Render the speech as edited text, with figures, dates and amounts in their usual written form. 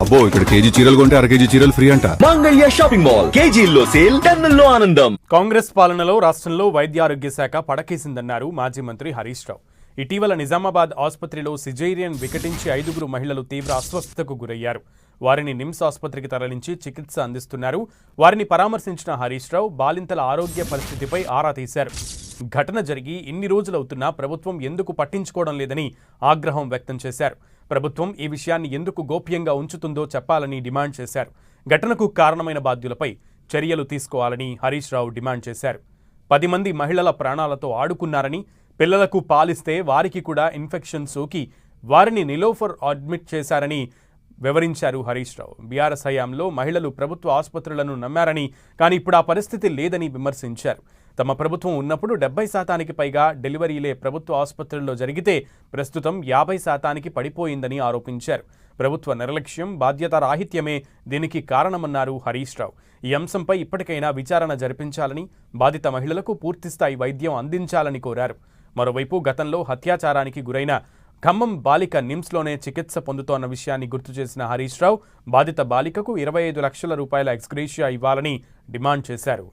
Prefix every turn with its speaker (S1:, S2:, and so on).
S1: అబ్బో ఇక్కడ కేజీ చీరలు కొంటే అర కేజీ చీరలు ఫ్రీ అంట.
S2: మంగళ్య షాపింగ్ మాల్, కేజీల్లో సేల్, టన్నుల్లో ఆనందం.
S3: కాంగ్రెస్ పాలనలో రాష్ట్రంలో వైద్యారోగ్య శాఖ పడకేసిందన్నారు మాజీ మంత్రి హరీష్ రావు. ఇటీవల నిజామాబాద్ ఆసుపత్రిలో సిజేరియన్ వికటించి 5 మహిళలు తీవ్ర అస్వస్థతకు గురయ్యారు. వారిని నిమ్స్ ఆసుపత్రికి తరలించి చికిత్స అందిస్తున్నారు. వారిని పరామర్శించిన హరీష్ రావు బాలింతల ఆరోగ్య పరిస్థితిపై ఆరా తీశారు. ఘటన జరిగి ఇన్ని రోజులవుతున్నా ప్రభుత్వం ఎందుకు పట్టించుకోవడం లేదని ఆగ్రహం వ్యక్తం చేశారు. ప్రభుత్వం ఈ విషయాన్ని ఎందుకు గోప్యంగా ఉంచుతుందో చెప్పాలని డిమాండ్ చేశారు. ఘటనకు కారణమైన బాధ్యులపై చర్యలు తీసుకోవాలని హరీష్ రావు డిమాండ్ చేశారు. 10 మంది మహిళల ప్రాణాలతో ఆడుకున్నారని, పిల్లలకు పాలిస్తే వారికి కూడా ఇన్ఫెక్షన్ సోకి వారిని నిలోఫర్ అడ్మిట్ చేశారని వివరించారు హరీష్ రావు. బీఆర్ఎస్ హయాంలో మహిళలు ప్రభుత్వ ఆసుపత్రులను నమ్మారని, కానీ ఇప్పుడు ఆ పరిస్థితి లేదని విమర్శించారు. తమ ప్రభుత్వం ఉన్నప్పుడు 70% పైగా డెలివరీలే ప్రభుత్వ ఆసుపత్రుల్లో జరిగితే ప్రస్తుతం 50% పడిపోయిందని ఆరోపించారు. ప్రభుత్వ నిర్లక్ష్యం, బాధ్యతారాహిత్యమే దీనికి కారణమన్నారు హరీష్ రావు. ఈ అంశంపై ఇప్పటికైనా విచారణ జరిపించాలని, బాధిత మహిళలకు పూర్తిస్థాయి వైద్యం అందించాలని కోరారు. మరోవైపు గతంలో హత్యాచారానికి గురైన ఖమ్మం బాలిక నిమ్స్లోనే చికిత్స పొందుతోన్న విషయాన్ని గుర్తు చేసిన హరీష్ రావు బాధిత బాలికకు 25 లక్షల రూపాయల ఎక్స్గ్రేషియా ఇవ్వాలని డిమాండ్ చేశారు.